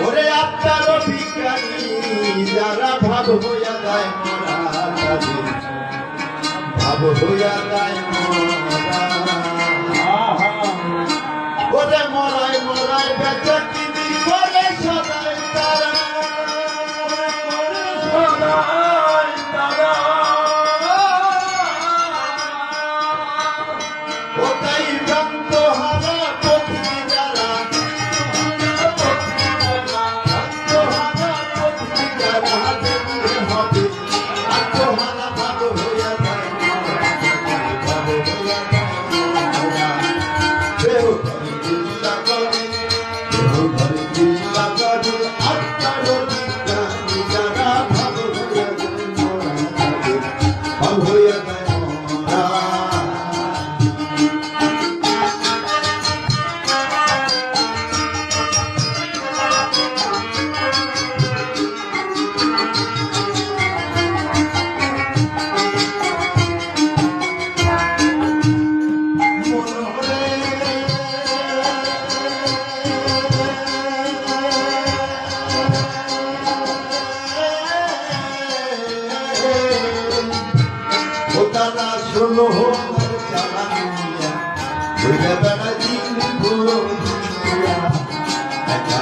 ওরে আপনার ভিখারি যারা ভাব হইয়া যায় মরা তাদের ভাব হইয়া যায় মরা ওরে মরাই মরাই বেচা কিনি করে সদাই তারা ওটাই ভ্রান্ত হারা পথি যারা আত্মহারা পথি যারা দেখতে হবে আত্মহারা ভাব হইয়া যায় ভাব হইয়া যায় কেউ ধরে চিন্তা করে কেউ ধরে চিন্তা করে আত্মার বিজ্ঞানী যারা ভাব হইয়া যায় ভাব হইয়া যায় তারা শোনো চালানিয়া বুঝে বেড়া দিন পুরো একা